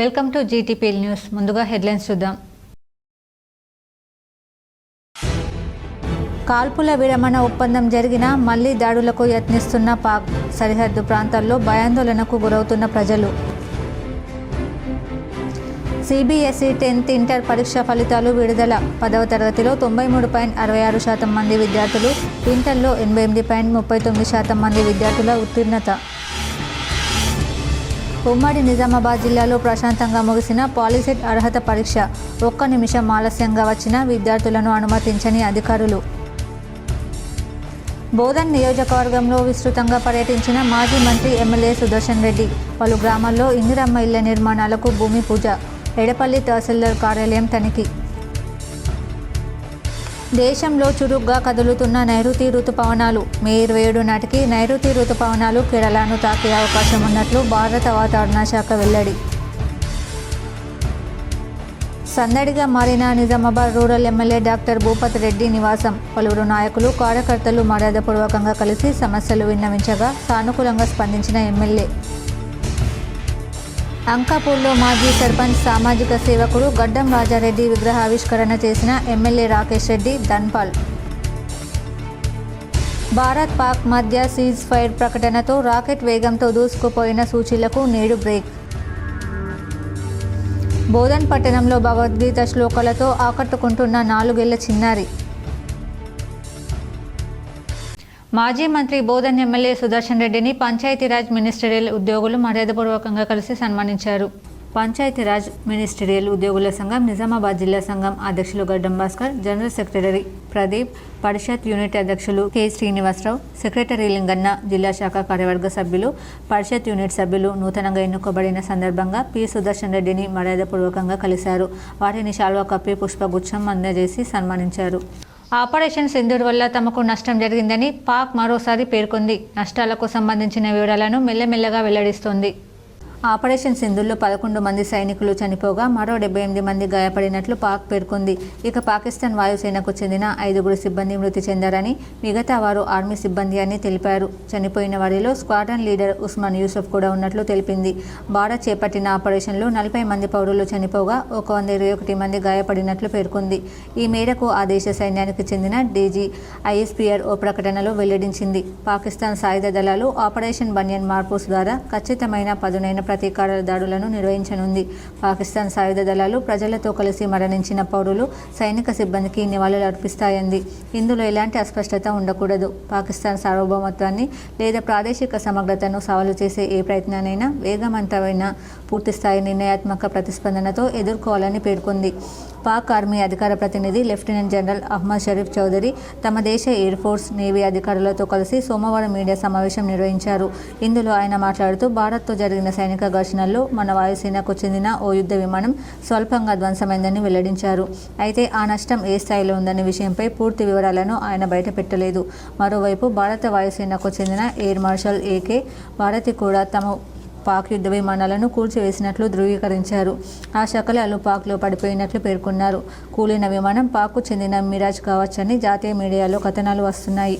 Welcome to GTPL news. ముందుగా headlines చూద్దాం. కాల్పుల విరమణ ఒప్పందం జరిగినా మళ్లీ దాడులకు యత్నిస్తున్న పాక్. సరిహద్దు ప్రాంతాల్లో భయాందోళనకు గురవుతున్న ప్రజలు. సిబిఎస్ఈ 10th ఇంటర్ పరీక్ష ఫలితాలు విడుదల. 10వ తరగతిలో 93.66% మంది విద్యార్థులు, ఇంటర్లో 88.39% మంది విద్యార్థుల ఉత్తీర్ణత. ఉమ్మడి నిజామాబాద్ జిల్లాలో ప్రశాంతంగా ముగిసిన పాలిసెట్ అర్హత పరీక్ష. 1 నిమిషం ఆలస్యంగా వచ్చిన విద్యార్థులను అనుమతించని అధికారులు. బోధన్ నియోజకవర్గంలో విస్తృతంగా పర్యటించిన మాజీ మంత్రి ఎమ్మెల్యే సుదర్శన్ రెడ్డి. పలు గ్రామాల్లో ఇందిరమ్మ ఇళ్ల నిర్మాణాలకు భూమి పూజ. ఎడపల్లి తహసీల్దార్ కార్యాలయం తనిఖీ. దేశంలో చురుగ్గా కదులుతున్న నైరుతి రుతుపవనాలు. మే 27 నాటికి నైరుతి రుతుపవనాలు కేరళను తాకే అవకాశం ఉన్నట్లు భారత వాతావరణ శాఖ వెల్లడి. సందడిగా మారిన Nizamabad rural MLA doctor Bhupat Reddy నివాసం. పలువురు నాయకులు, కార్యకర్తలు మర్యాదపూర్వకంగా కలిసి సమస్యలు విన్నవించగా సానుకూలంగా స్పందించిన ఎమ్మెల్యే. అంకాపూర్లో మాజీ సర్పంచ్, సామాజిక సేవకుడు గడ్డం రాజారెడ్డి విగ్రహ ఆవిష్కరణ చేసిన ఎమ్మెల్యే రాకేష్ రెడ్డి ధన్పాల్. భారత్ పాక్ మధ్య సీజ్ ఫైర్ ప్రకటనతో రాకెట్ వేగంతో దూసుకుపోయిన సూచీలకు నేడు బ్రేక్. బోధన్ పట్టణంలో భగవద్గీత శ్లోకాలతో ఆకట్టుకుంటున్న 4 ఏళ్ల చిన్నారి. మాజీ మంత్రి బోధన్ ఎమ్మెల్యే సుదర్శన్ రెడ్డిని పంచాయతీరాజ్ మినిస్టరియల్ ఉద్యోగులు మర్యాదపూర్వకంగా కలిసి సన్మానించారు. పంచాయతీరాజ్ మినిస్టరియల్ ఉద్యోగుల సంఘం నిజామాబాద్ జిల్లా సంఘం అధ్యక్షులు గడ్డం భాస్కర్, జనరల్ సెక్రటరీ ప్రదీప్, పరిషత్ యూనిట్ అధ్యక్షులు కె శ్రీనివాసరావు, సెక్రటరీ లింగన్న, జిల్లా శాఖ కార్యవర్గ సభ్యులు, పరిషత్ యూనిట్ సభ్యులు నూతనంగా ఎన్నుకోబడిన సందర్భంగా పి సుదర్శన్ రెడ్డిని మర్యాదపూర్వకంగా కలిశారు. వారిని శాల్వా కప్పి పుష్పగుచ్చం అందజేసి సన్మానించారు. ఆపరేషన్ సింధూర్ వల్ల తమకు నష్టం జరిగిందని పాక్ మరోసారి పేర్కొంది. నష్టాలకు సంబంధించిన వివరాలను మెల్లమెల్లగా వెల్లడిస్తోంది. ఆపరేషన్ సింధూర్లో 11 మంది సైనికులు చనిపోగా మరో 78 మంది గాయపడినట్లు పాక్ పేర్కొంది. ఇక పాకిస్తాన్ వాయుసేనకు చెందిన 5 సిబ్బంది మృతి చెందారని, మిగతా వారు ఆర్మీ సిబ్బంది అని తెలిపారు. చనిపోయిన వారిలో స్క్వాడ్రన్ లీడర్ ఉస్మాన్ యూసుఫ్ కూడా ఉన్నట్లు తెలిపింది. భారత్ చేపట్టిన ఆపరేషన్లో 40 మంది పౌరులు చనిపోగా 121 మంది గాయపడినట్లు పేర్కొంది. ఈ మేరకు ఆ దేశ సైన్యానికి చెందిన డీజీ ఐఎస్పీఆర్ ఓ ప్రకటనలో వెల్లడించింది. పాకిస్తాన్ సాయుధ దళాలు ఆపరేషన్ బనియన్ మార్పుస్ ద్వారా ఖచ్చితమైన పదునైన ప్రతీకార దాడులను నిర్వహించనుంది. పాకిస్తాన్ సాయుధ దళాలు ప్రజలతో కలిసి మరణించిన పౌరులు, సైనిక సిబ్బందికి నివాళులు అర్పిస్తాయంది. ఇందులో ఎలాంటి అస్పష్టత ఉండకూడదు. పాకిస్తాన్ సార్వభౌమత్వాన్ని లేదా ప్రాదేశిక సమగ్రతను సవాలు చేసే ఏ ప్రయత్నానైనా వేగవంతమైన, పూర్తిస్థాయి నిర్ణయాత్మక ప్రతిస్పందనతో ఎదుర్కోవాలని పేర్కొంది. పాక్ ఆర్మీ అధికార ప్రతినిధి లెఫ్టినెంట్ జనరల్ అహ్మద్ షరీఫ్ చౌదరి తమ దేశ ఎయిర్ ఫోర్స్, నేవీ అధికారులతో కలిసి సోమవారం మీడియా సమావేశం నిర్వహించారు. ఇందులో ఆయన మాట్లాడుతూ, భారత్తో జరిగిన సైనిక ఘర్షణల్లో మన వాయుసేనకు చెందిన ఓ యుద్ధ విమానం స్వల్పంగా ధ్వంసమైందని వెల్లడించారు. అయితే ఆ నష్టం ఏ స్థాయిలో ఉందనే విషయంపై పూర్తి వివరాలను ఆయన బయటపెట్టలేదు. మరోవైపు భారత వాయుసేనకు చెందిన ఎయిర్ మార్షల్ ఏకే భారతి కూడా తమ పాక్ యుద్ధ విమానాలను కూల్చివేసినట్లు ధృవీకరించారు. ఆ శకలాలు పాక్లో పడిపోయినట్లు పేర్కొన్నారు. కూలిన విమానం పాక్కు చెందిన మిరాజ్ కావచ్చని జాతీయ మీడియాలో కథనాలు వస్తున్నాయి.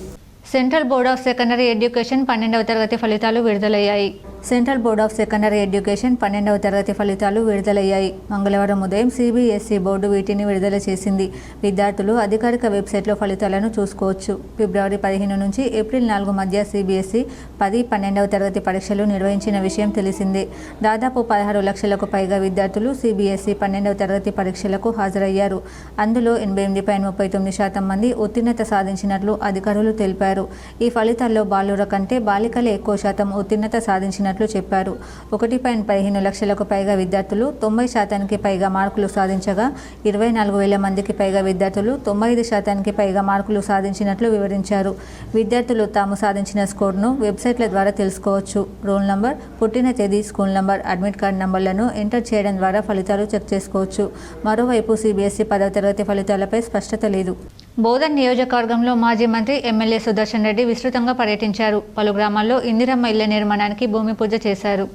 Central board of secondary education 12వ తరగతి ఫలితాలు విడుదలయ్యాయి. Central board of secondary education 12వ తరగతి ఫలితాలు విడుదలయ్యాయి. మంగళవారం ఉదయం సిబిఎస్ఈ బోర్డు వీటిని విడుదల చేసింది. విద్యార్థులు అధికారిక వెబ్సైట్లో ఫలితాలను చూసుకోవచ్చు. ఫిబ్రవరి 15 నుంచి ఏప్రిల్ 4 మధ్య సిబిఎస్ఈ 10, 12వ తరగతి పరీక్షలు నిర్వహించిన విషయం తెలిసిందే. దాదాపు 16 లక్షలకు పైగా విద్యార్థులు సిబిఎస్ఈ 12వ తరగతి పరీక్షలకు హాజరయ్యారు. అందులో 88.39% మంది ఉత్తీర్ణత సాధించినట్లు అధికారులు తెలిపారు. ఈ ఫలితాల్లో బాలుర కంటే బాలికలే ఎక్కువ శాతం ఉత్తీర్ణత సాధించినట్లు చెప్పారు. 1.15 లక్షలకు పైగా విద్యార్థులు 90% పైగా మార్కులు సాధించగా 24,000 మందికి పైగా విద్యార్థులు 95% పైగా మార్కులు సాధించినట్లు వివరించారు. విద్యార్థులు తాము సాధించిన స్కోర్ను వెబ్సైట్ల ద్వారా తెలుసుకోవచ్చు. రోల్ నంబర్, పుట్టిన తేదీ, స్కూల్ నంబర్, అడ్మిట్ కార్డు నంబర్లను ఎంటర్ చేయడం ద్వారా ఫలితాలు చెక్ చేసుకోవచ్చు. మరోవైపు సిబిఎస్ఈ 10వ తరగతి ఫలితాలపై స్పష్టత లేదు. బోధన్ నియోజకవర్గంలో మాజీ మంత్రి ఎమ్మెల్యే సుదర్శన్ రెడ్డి విస్తృతంగా పర్యటించారు. పలు గ్రామాల్లో ఇందిరమ్మ ఇళ్ల నిర్మాణానికి భూమి పూజ చేశారు.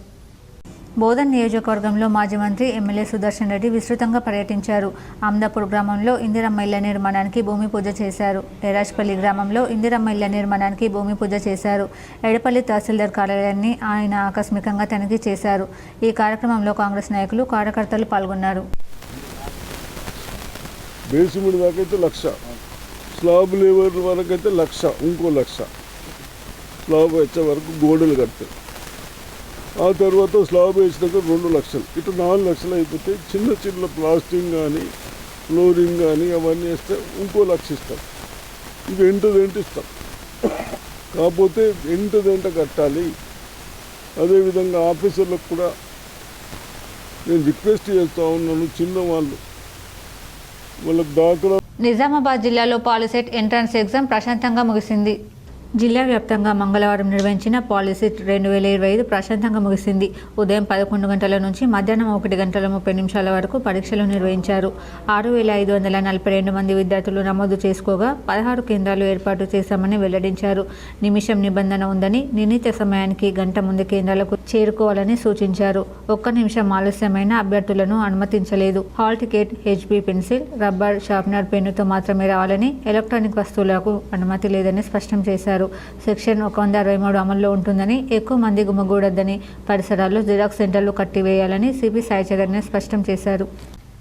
బోధన్ నియోజకవర్గంలో మాజీ మంత్రి ఎమ్మెల్యే సుదర్శన్ రెడ్డి విస్తృతంగా పర్యటించారు. అమ్దాపూర్ గ్రామంలో ఇందిరమ్మ ఇళ్ల నిర్మాణానికి భూమి పూజ చేశారు. ఏరాజ్పల్లి గ్రామంలో ఇందిరమ్మ ఇళ్ల నిర్మాణానికి భూమి పూజ చేశారు. ఎడపల్లి తహసీల్దార్ కార్యాలయాన్ని ఆయన ఆకస్మికంగా తనిఖీ చేశారు. ఈ కార్యక్రమంలో కాంగ్రెస్ నాయకులు, కార్యకర్తలు పాల్గొన్నారు. బేసిమెంట్ దాకైతే 1,00,000, స్లాబ్ లేవర్ వరకైతే 1,00,000, ఇంకో 1,00,000 స్లాబ్ వచ్చే వరకు గోడలు కడతాయి. ఆ తర్వాత స్లాబ్ వేసినాక 2 లక్షలు, ఇటు 4 లక్షలు అయిపోతే చిన్న చిన్న ప్లాస్టింగ్ కానీ ఫ్లోరింగ్ కానీ అవన్నీ వేస్తే ఇంకో 1,00,000 ఇస్తాం. ఇవి ఎంటదెంట ఇస్తాం. కాకపోతే ఎంటదెంట కట్టాలి. అదేవిధంగా ఆఫీసర్లకు కూడా నేను రిక్వెస్ట్ చేస్తూ ఉన్నాను, చిన్నవాళ్ళు వాళ్ళకి దాఖలా. నిజామాబాద్ జిల్లాలో పాలిసెట్ ఎంట్రన్స్ ఎగ్జామ్ ప్రశాంతంగా ముగిసింది. జిల్లా వ్యాప్తంగా మంగళవారం నిర్వహించిన పాలిసెట్ 2025 ప్రశాంతంగా ముగిసింది. ఉదయం 11 గంటల నుంచి మధ్యాహ్నం 1 గంటల 30 నిమిషాల వరకు పరీక్షలు నిర్వహించారు. 6,542 మంది విద్యార్థులు నమోదు చేసుకోగా 16 కేంద్రాలు ఏర్పాటు చేశామని వెల్లడించారు. నిమిషం నిబంధన ఉందని, నిర్ణీత సమయానికి గంట ముందు కేంద్రాలకు చేరుకోవాలని సూచించారు. 1 నిమిషం ఆలస్యమైన అభ్యర్థులను అనుమతించలేదు. Hall ticket, HB pencil, rubber, sharpener, పెన్నుతో మాత్రమే రావాలని, ఎలక్ట్రానిక్ వస్తువులకు అనుమతి లేదని స్పష్టం చేశారు. సెక్షన్ 163 అమల్లో ఉంటుందని, ఎక్కువ మంది గుమిగూడొద్దని, పరిసరాల్లో జిరాక్స్ సెంటర్లు కట్టివేయాలని సిపి సాయి చైతన్య స్పష్టం చేశారు.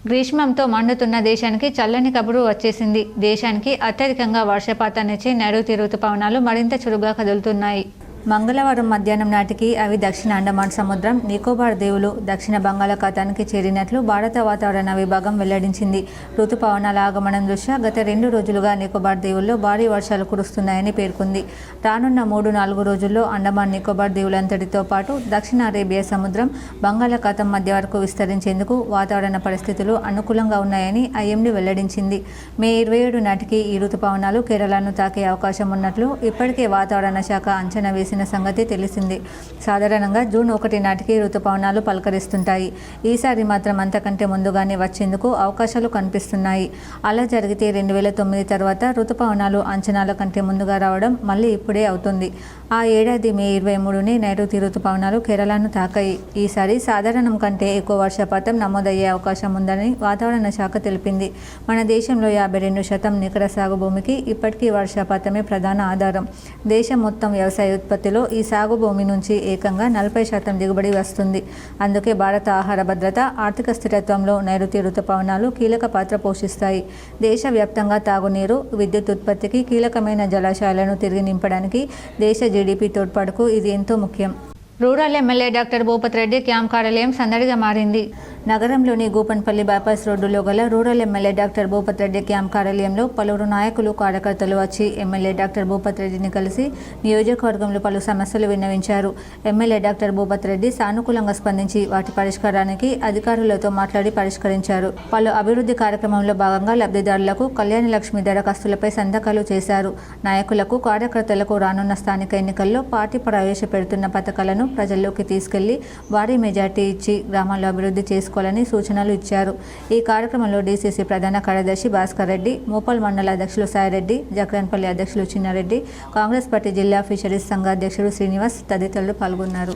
గ్రీష్మంతో మండుతున్న దేశానికి చల్లని కబురు వచ్చేసింది. దేశానికి అత్యధికంగా వర్షపాతాన్నిచ్చే నైరుతి రుతుపవనాలు మరింత చురుగ్గా కదులుతున్నాయి. మంగళవారం మధ్యాహ్నం నాటికి అవి దక్షిణ అండమాన్ సముద్రం, నికోబార్ దీవులు, దక్షిణ బంగాళాఖాతానికి చేరినట్లు భారత వాతావరణ విభాగం వెల్లడించింది. రుతుపవనాల ఆగమనం దృష్ట్యా గత 2 రోజులుగా నికోబార్ దీవుల్లో భారీ వర్షాలు కురుస్తున్నాయని పేర్కొంది. రానున్న 3-4 రోజుల్లో అండమాన్ నికోబార్ దీవులంతటితో పాటు దక్షిణ అరేబియా సముద్రం, బంగాళాఖాతం మధ్య వరకు విస్తరించేందుకు వాతావరణ పరిస్థితులు అనుకూలంగా ఉన్నాయని ఐఎండీ వెల్లడించింది. మే 27 నాటికి ఈ రుతుపవనాలు కేరళను తాకే అవకాశం ఉన్నట్లు ఇప్పటికే వాతావరణ శాఖ అంచనా వేసిన సంగతి తెలిసింది. సాధారణంగా జూన్ 1 నాటికి రుతుపవనాలు పలకరిస్తుంటాయి. ఈసారి మాత్రం అంతకంటే ముందుగానే వచ్చేందుకు అవకాశాలు కనిపిస్తున్నాయి. అలా జరిగితే 2009 తర్వాత రుతుపవనాలు అంచనాల కంటే ముందుగా రావడం మళ్ళీ ఇప్పుడే అవుతుంది. ఆ ఏడాది మే 23ని నైరుతి రుతుపవనాలు కేరళను తాకాయి. ఈసారి సాధారణం కంటే ఎక్కువ వర్షపాతం నమోదయ్యే అవకాశం ఉందని వాతావరణ శాఖ తెలిపింది. మన దేశంలో 52% నికర సాగు భూమికి ఇప్పటికీ వర్షపాతమే ప్రధాన ఆధారం. దేశం మొత్తం వ్యవసాయ ఉత్పత్తిలో ఈ సాగు భూమి నుంచి ఏకంగా 40% దిగుబడి వస్తుంది. అందుకే భారత ఆహార భద్రత, ఆర్థిక స్థిరత్వంలో నైరుతి రుతుపవనాలు కీలక పాత్ర పోషిస్తాయి. దేశవ్యాప్తంగా తాగునీరు, విద్యుత్ ఉత్పత్తికి కీలకమైన జలాశయాలను తిరిగి నింపడానికి, దేశ జీడీపీ తోడ్పాటుకు ఇది ఎంతో ముఖ్యం. Rural MLA doctor Bhupat Reddy camp కార్యాలయం సందడిగా మారింది. నగరంలోని గూపన్పల్లి బైపాస్ రోడ్డులో గల rural MLA doctor Bhupat Reddy camp కార్యాలయంలో పలువురు నాయకులు, కార్యకర్తలు వచ్చి ఎమ్మెల్యే డాక్టర్ భూపత్ రెడ్డిని కలిసి నియోజకవర్గంలో పలు సమస్యలు విన్నవించారు. ఎమ్మెల్యే డాక్టర్ భూపత్ రెడ్డి సానుకూలంగా స్పందించి వాటి పరిష్కారానికి అధికారులతో మాట్లాడి పరిష్కరించారు. పలు అభివృద్ధి కార్యక్రమంలో భాగంగా లబ్ధిదారులకు కళ్యాణ లక్ష్మి దరఖాస్తులపై సంతకాలు చేశారు. నాయకులకు, కార్యకర్తలకు రానున్న స్థానిక ఎన్నికల్లో పార్టీ ప్రవేశపెడుతున్న పథకాలను ప్రజల్లోకి తీసుకెళ్లి భారీ మెజార్టీ ఇచ్చి గ్రామాల్లో అభివృద్ధి చేసుకోవాలని సూచనలు ఇచ్చారు. ఈ కార్యక్రమంలో డీసీసీ ప్రధాన కార్యదర్శి భాస్కర్ రెడ్డి, మోపల్ మండల అధ్యక్షులు సాయిరెడ్డి, జక్రన్పల్లి అధ్యక్షులు చిన్నారెడ్డి, కాంగ్రెస్ పార్టీ జిల్లా ఫిషరీస్ సంఘ అధ్యక్షుడు శ్రీనివాస్ తదితరులు పాల్గొన్నారు.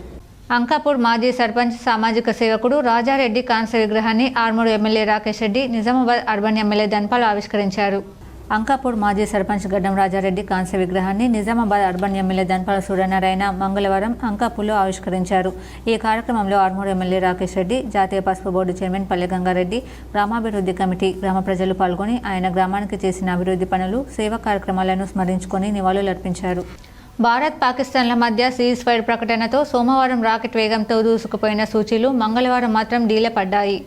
అంకాపూర్ మాజీ సర్పంచ్, సామాజిక సేవకుడు రాజారెడ్డి కాంస్య విగ్రహాన్ని Armoor MLA Rakesh Reddy, Nizamabad urban MLA Dhanpal ఆవిష్కరించారు. అంకాపూర్ మాజీ సర్పంచ్ గడ్డం రాజారెడ్డి కాంస్య విగ్రహాన్ని నిజామాబాద్ అర్బన్ ఎమ్మెల్యే ధన్పాల సూర్యనారాయణ మంగళవారం అంకాపూర్లో ఆవిష్కరించారు. ఈ కార్యక్రమంలో ఆర్మూరు ఎమ్మెల్యే రాకేష్ రెడ్డి, జాతీయ పసుపు బోర్డు చైర్మన్ పల్లె గంగారెడ్డి, గ్రామాభివృద్ధి కమిటీ, గ్రామ ప్రజలు పాల్గొని ఆయన గ్రామానికి చేసిన అభివృద్ధి పనులు, సేవా కార్యక్రమాలను స్మరించుకొని నివాళులర్పించారు. భారత్, పాకిస్తాన్ల మధ్య సీజ్ ఫైర్ ప్రకటనతో సోమవారం రాకెట్ వేగంతో దూసుకుపోయిన సూచీలు మంగళవారం మాత్రం డీలపడ్డాయి.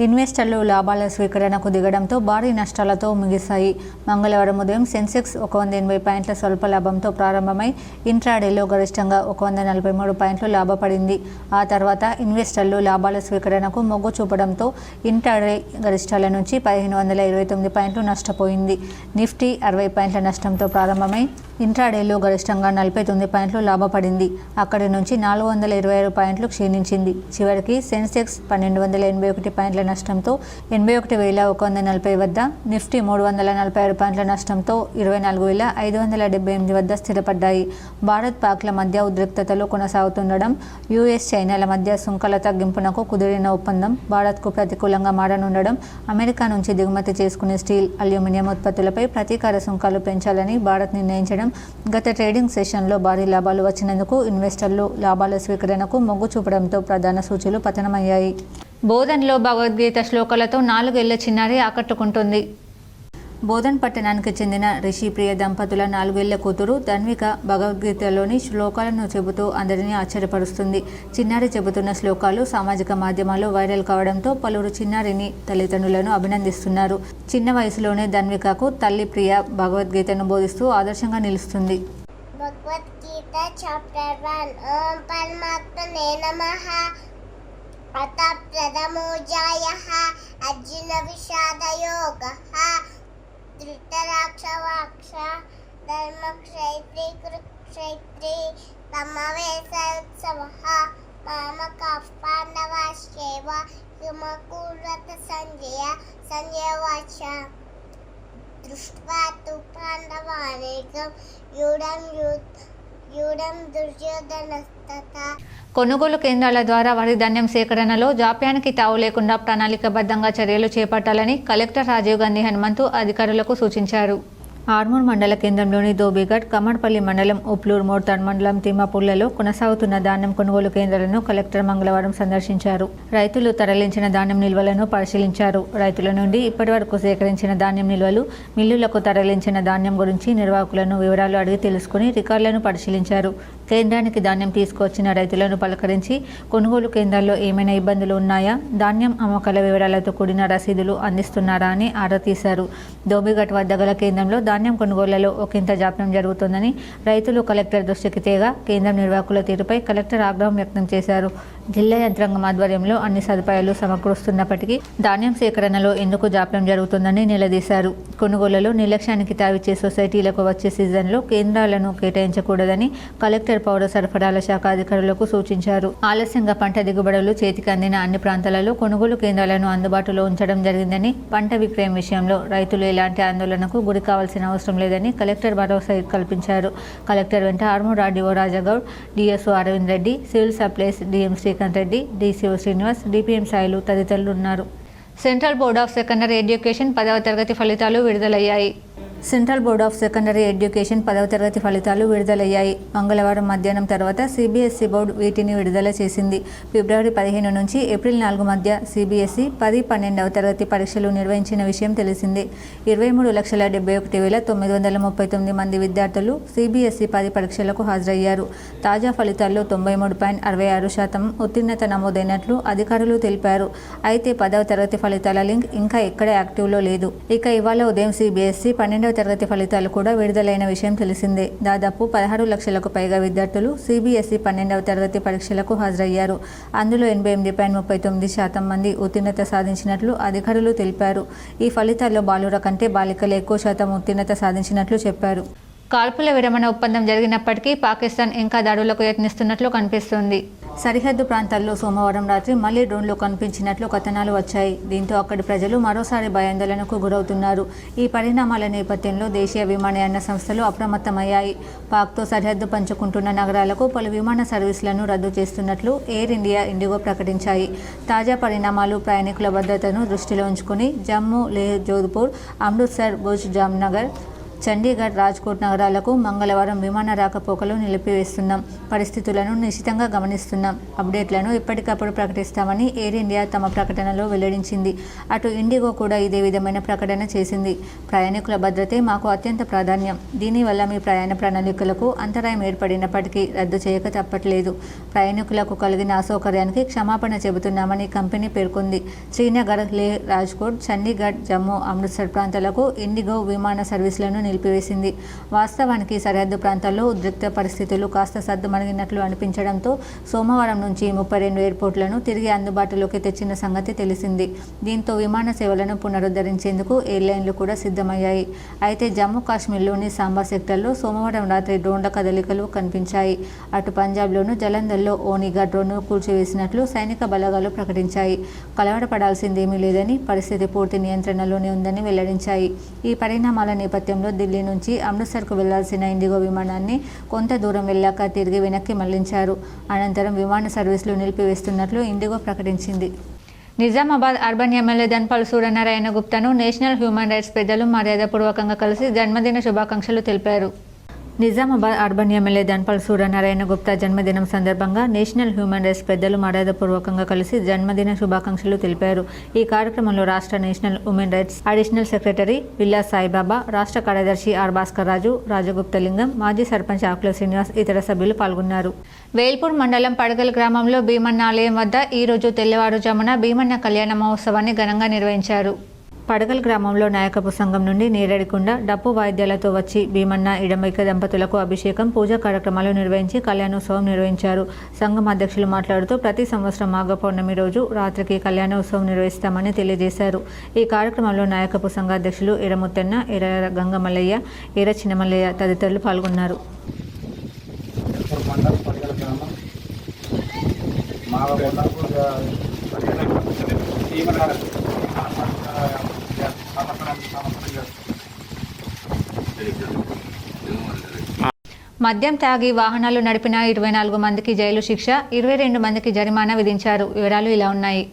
ఇన్వెస్టర్లు లాభాల స్వీకరణకు దిగడంతో భారీ నష్టాలతో ముగిశాయి. మంగళవారం ఉదయం సెన్సెక్స్ 180 పాయింట్ల స్వల్ప లాభంతో ప్రారంభమై ఇంట్రాడేలో గరిష్టంగా 143 పాయింట్లు లాభపడింది. ఆ తర్వాత ఇన్వెస్టర్లు లాభాల స్వీకరణకు మొగ్గు చూపడంతో ఇంట్రాడే గరిష్టాల నుంచి 1529 పాయింట్లు నష్టపోయింది. నిఫ్టీ 60 పాయింట్ల నష్టంతో ప్రారంభమై ఇంట్రాడేలో గరిష్టంగా 49 పాయింట్లు లాభపడింది. అక్కడి నుంచి 426 పాయింట్లు క్షీణించింది. చివరికి సెన్సెక్స్ 1281 పాయింట్ల నష్టంతో 81,140 వద్ద, నిఫ్టీ 346 పాయింట్ల నష్టంతో 24,578 వద్ద స్థిరపడ్డాయి. భారత్ పాక్ల మధ్య ఉద్రిక్తతలు కొనసాగుతుండడం, యుఎస్ చైనాల మధ్య సుంకాల తగ్గింపునకు కుదిరిన ఒప్పందం భారత్కు ప్రతికూలంగా మారనుండడం, అమెరికా నుంచి దిగుమతి చేసుకునే స్టీల్, అల్యూమినియం ఉత్పత్తులపై ప్రతీకార సుంకాలు పెంచాలని భారత్ నిర్ణయించడం, గత ట్రేడింగ్ సెషన్లో భారీ లాభాలు వచ్చినందుకు ఇన్వెస్టర్లు లాభాల స్వీకరణకు మొగ్గు చూపడంతో ప్రధాన సూచీలు పతనమయ్యాయి. బోధన్లో భగవద్గీత శ్లోకాలతో 4 ఏళ్ల చిన్నారి ఆకట్టుకుంటుంది. బోధన్ పట్టణానికి చెందిన రిషిప్రియ దంపతుల 4 ఏళ్ల కూతురు ధన్విక భగవద్గీతలోని శ్లోకాలను చెబుతూ అందరినీ ఆశ్చర్యపరుస్తుంది. చిన్నారి చెబుతున్న శ్లోకాలు సామాజిక మాధ్యమాల్లో వైరల్ కావడంతో పలువురు చిన్నారిని తల్లిదండ్రులను అభినందిస్తున్నారు. చిన్న వయసులోనే ధన్వికకు తల్లి ప్రియ భగవద్గీతను బోధిస్తూ ఆదర్శంగా నిలుస్తుంది. భగవద్గీత చాప్టర్ 1 ఓం పరమాత్మనే నమః అత ప్రథమోజాయః అర్జున విషాద యోగః ధృతరాష్ట్రవాక్ష ధర్మక్షేత్రీ కురుక్షేత్రీ సమవేశోత్సవః మామకాః పాండవాశ్చైవ కిమకుర్వత సంజయ వాచ దృష్ట్వా తు పాండవానేకం యూఢం దుర్యోధనస్తథా. కొనుగోలు కేంద్రాల ద్వారా వరి ధాన్యం సేకరణలో జాప్యానికి తావు లేకుండా ప్రణాళికాబద్ధంగా చర్యలు చేపట్టాలని కలెక్టర్ రాజీవ్ గాంధీ హనుమంతు అధికారులకు సూచించారు. ఆర్మూర్ మండల కేంద్రంలోని దోబిఘట్, కమర్పల్లి మండలం ఉప్లూర్, మోర్తాడ్ మండలం తిమ్మాపుళ్లలో కొనసాగుతున్న ధాన్యం కొనుగోలు కేంద్రాలను కలెక్టర్ మంగళవారం సందర్శించారు. రైతులు తరలించిన ధాన్యం నిల్వలను పరిశీలించారు. రైతుల నుండి ఇప్పటివరకు సేకరించిన ధాన్యం నిల్వలు, మిల్లులకు తరలించిన ధాన్యం గురించి నిర్వాహకులను వివరాలు అడిగి తెలుసుకుని రికార్డులను పరిశీలించారు. కేంద్రానికి ధాన్యం తీసుకువచ్చిన రైతులను పలకరించి కొనుగోలు కేంద్రాల్లో ఏమైనా ఇబ్బందులు ఉన్నాయా, ధాన్యం అమ్మకాల వివరాలతో కూడిన రసీదులు అందిస్తున్నారా అని ఆరా తీశారు. దోబిఘట్ వద్ద గల కేంద్రంలో ధాన్యం కొనుగోళ్లలో ఒకంత జాప్యం జరుగుతోందని రైతులు కలెక్టర్ దృష్టికి తేగా కేంద్రం నిర్వాహకుల తీరుపై కలెక్టర్ ఆగ్రహం వ్యక్తం చేశారు. జిల్లా యంత్రాంగం ఆధ్వర్యంలో అన్ని సదుపాయాలు సమకూరుస్తున్నప్పటికీ ధాన్యం సేకరణలో ఎందుకు జాప్యం జరుగుతుందని నిలదీశారు. కొనుగోళ్లలో నిర్లక్ష్యానికి తావిచ్చే సొసైటీలకు వచ్చే సీజన్లో కేంద్రాలను కేటాయించకూడదని కలెక్టర్ పౌర సరఫరాల శాఖ అధికారులకు సూచించారు. ఆలస్యంగా పంట దిగుబడులు చేతికి అందిన అన్ని ప్రాంతాలలో కొనుగోలు కేంద్రాలను అందుబాటులో ఉంచడం జరిగిందని, పంట విక్రయం విషయంలో రైతులు ఎలాంటి ఆందోళనకు గురి కావాల్సిన అవసరం లేదని కలెక్టర్ భరోసా కల్పించారు. కలెక్టర్ వెంట Armoor RDO Rajagoud, DSO Aravind Reddy, civil supplies DM Srikanth Reddy, DCO Srinivas, DPM Sailu తదితరులు ఉన్నారు. Central board of secondary education 10వ తరగతి ఫలితాలు విడుదలయ్యాయి. Central board of secondary education 10వ తరగతి ఫలితాలు విడుదలయ్యాయి. మంగళవారం మధ్యాహ్నం తర్వాత సిబిఎస్ఈ బోర్డు వీటిని విడుదల చేసింది. ఫిబ్రవరి 15 నుంచి ఏప్రిల్ 4 మధ్య సిబిఎస్ఈ 10, 12వ తరగతి పరీక్షలు నిర్వహించిన విషయం తెలిసిందే. 23,71,939 మంది విద్యార్థులు సిబిఎస్ఈ 10 పరీక్షలకు హాజరయ్యారు. తాజా ఫలితాల్లో 93.66% ఉత్తీర్ణత నమోదైనట్లు అధికారులు తెలిపారు. అయితే 10వ తరగతి ఫలితాల లింక్ ఇంకా ఎక్కడ యాక్టివ్లో లేదు. ఇక ఇవాళ ఉదయం సిబిఎస్ఈ 12వ తరగతి ఫలితాలు కూడా విడుదలైన విషయం తెలిసిందే. దాదాపు 16 లక్షలకు పైగా విద్యార్థులు సిబిఎస్ఈ 12వ తరగతి పరీక్షలకు హాజరయ్యారు. అందులో 88.39% మంది ఉత్తీర్ణత సాధించినట్లు అధికారులు తెలిపారు. ఈ ఫలితాల్లో బాలుర కంటే బాలికలు ఎక్కువ శాతం ఉత్తీర్ణత సాధించినట్లు చెప్పారు. కాల్పుల విరమణ ఒప్పందం జరిగినప్పటికీ పాకిస్తాన్ ఇంకా దాడులకు యత్నిస్తున్నట్లు కనిపిస్తోంది. సరిహద్దు ప్రాంతాల్లో సోమవారం రాత్రి మళ్లీ డ్రోన్లు కనిపించినట్లు కథనాలు వచ్చాయి. దీంతో అక్కడి ప్రజలు మరోసారి భయాందోళనకు గురవుతున్నారు. ఈ పరిణామాల నేపథ్యంలో దేశీయ విమానయాన సంస్థలు అప్రమత్తమయ్యాయి. పాక్తో సరిహద్దు పంచుకుంటున్న నగరాలకు పలు విమాన సర్వీసులను రద్దు చేస్తున్నట్లు ఎయిర్ ఇండియా, ఇండిగో ప్రకటించాయి. తాజా పరిణామాలు ప్రయాణికుల భద్రతను దృష్టిలో ఉంచుకుని జమ్మూ, లేహ్, జోధ్పూర్, అమృత్సర్, భుజ్, జామ్నగర్, చండీగఢ్, రాజ్కోట్ నగరాలకు మంగళవారం విమాన రాకపోకలు నిలిపివేస్తున్నాం. పరిస్థితులను నిశితంగా గమనిస్తున్నాం. అప్డేట్లను ఎప్పటికప్పుడు ప్రకటిస్తామని ఎయిర్ ఇండియా తమ ప్రకటనలో వెల్లడించింది. అటు ఇండిగో కూడా ఇదే విధమైన ప్రకటన చేసింది. ప్రయాణికుల భద్రతే మాకు అత్యంత ప్రాధాన్యం. దీనివల్ల మీ ప్రయాణ ప్రణాళికలకు అంతరాయం ఏర్పడినప్పటికీ రద్దు చేయక తప్పట్లేదు. ప్రయాణికులకు కలిగిన అసౌకర్యానికి క్షమాపణ చెబుతున్నామని కంపెనీ పేర్కొంది. శ్రీనగర్, లేహ్, రాజ్కోట్, చండీగఢ్, జమ్మూ, అమృత్సర్ ప్రాంతాలకు ఇండిగో విమాన సర్వీసులను నిలిపివేసింది. వాస్తవానికి సరిహద్దు ప్రాంతాల్లో ఉద్రిక్త పరిస్థితులు కాస్త సద్దుమణిగినట్లు అనిపించడంతో సోమవారం నుంచి 32 ఎయిర్పోర్ట్లను తిరిగి అందుబాటులోకి తెచ్చిన సంగతి తెలిసింది. దీంతో విమాన సేవలను పునరుద్ధరించేందుకు ఎయిర్లైన్లు కూడా సిద్ధమయ్యాయి. అయితే జమ్మూ కాశ్మీర్లోని సాంబా సెక్టర్లో సోమవారం రాత్రి డ్రోన్ల కదలికలు కనిపించాయి. అటు పంజాబ్లోను జలంధర్లో ఓనిగా డ్రోన్ను కూల్చివేసినట్లు సైనిక బలగాలు ప్రకటించాయి. కలవరపడాల్సిందేమీ లేదని, పరిస్థితి పూర్తి నియంత్రణలోనే ఉందని వెల్లడించాయి. ఈ పరిణామాల నేపథ్యంలో ఢిల్లీ నుంచి అమృత్సర్కు వెళ్లాల్సిన ఇండిగో విమానాన్ని కొంత దూరం వెళ్ళాక తిరిగి వెనక్కి మళ్లించారు. అనంతరం విమాన సర్వీసులు నిలిపివేస్తున్నట్లు ఇండిగో ప్రకటించింది. నిజామాబాద్ అర్బన్ ఎమ్మెల్యే ధన్పాల్ సూర్యనారాయణ గుప్తాను నేషనల్ హ్యూమన్ రైట్స్ పెద్దలు మర్యాదపూర్వకంగా కలిసి జన్మదిన శుభాకాంక్షలు తెలిపారు. నిజామాబాద్ అర్బన్ ఎమ్మెల్యే ధన్పాల్ సూర్యనారాయణ గుప్తా జన్మదినం సందర్భంగా నేషనల్ హ్యూమన్ రైట్స్ పెద్దలు మర్యాదపూర్వకంగా కలిసి జన్మదిన శుభాకాంక్షలు తెలిపారు. ఈ కార్యక్రమంలో రాష్ట్ర national human rights additional secretary villa Saibaba, రాష్ట్ర కార్యదర్శి ఆర్ భాస్కర్ రాజు, రాజగుప్తలింగం, మాజీ సర్పంచ్ ఆకుల శ్రీనివాస్ ఇతర సభ్యులు పాల్గొన్నారు. వేల్పూర్ మండలం పడగల్ గ్రామంలో భీమన్న ఆలయం వద్ద ఈ రోజు తెల్లవారుజామున భీమన్న కళ్యాణ మహోత్సవాన్ని ఘనంగా నిర్వహించారు. పడగల్ గ్రామంలో నాయకపు సంఘం నుండి నేరేడికొండ డప్పు వాయిద్యాలతో వచ్చి భీమన్న ఇడమైక దంపతులకు అభిషేకం, పూజా కార్యక్రమాలు నిర్వహించి కళ్యాణోత్సవం నిర్వహించారు. సంఘం అధ్యక్షులు మాట్లాడుతూ ప్రతి సంవత్సరం మాఘ పౌర్ణమి రోజు రాత్రికి కళ్యాణోత్సవం నిర్వహిస్తామని తెలియజేశారు. ఈ కార్యక్రమంలో నాయకపు సంఘ అధ్యక్షులు ఎరముత్తన్న, ఎర గంగమల్లయ్య, ఎర చిన్నమల్లయ్య తదితరులు పాల్గొన్నారు. మద్యం తాగి వాహనాలు నడిపిన 24 మందికి జైలు శిక్ష, 22 మందికి జరిమానా విధించారు. వివరాలు ఇలా ఉన్నాయి.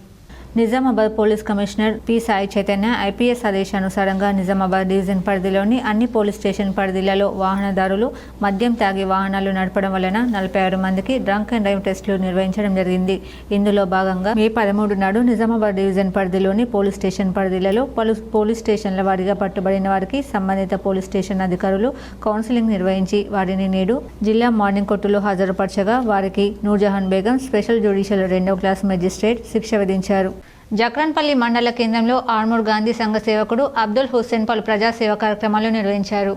Nizamabad police commissioner P Sai Chaitanya IPS ఆదేశానుసారంగా నిజామాబాద్ డివిజన్ పరిధిలోని అన్ని పోలీస్ స్టేషన్ పరిధిలలో వాహనదారులు మద్యం తాగి వాహనాలు నడపడం వలన 46 మందికి డ్రంక్ అండ్ డ్రైవ్ టెస్టులు నిర్వహించడం జరిగింది. ఇందులో భాగంగా మే 13 నాడు నిజామాబాద్ డివిజన్ పరిధిలోని పోలీస్ స్టేషన్ పరిధిలలో పలు పోలీస్ స్టేషన్ల వారీగా పట్టుబడిన వారికి సంబంధిత పోలీస్ స్టేషన్ అధికారులు కౌన్సిలింగ్ నిర్వహించి వారిని నేడు జిల్లా మార్నింగ్ కోర్టులో హాజరుపరచగా వారికి నూర్జహాన్ బేగం స్పెషల్ జ్యుడిషియల్ 2వ క్లాస్ మెజిస్ట్రేట్ శిక్ష విధించారు. జక్రన్పల్లి మండల కేంద్రంలో ఆర్మూర్ గాంధీ సంఘ సేవకుడు అబ్దుల్ హుస్సేన్ పలు ప్రజాసేవ కార్యక్రమాలు నిర్వహించారు.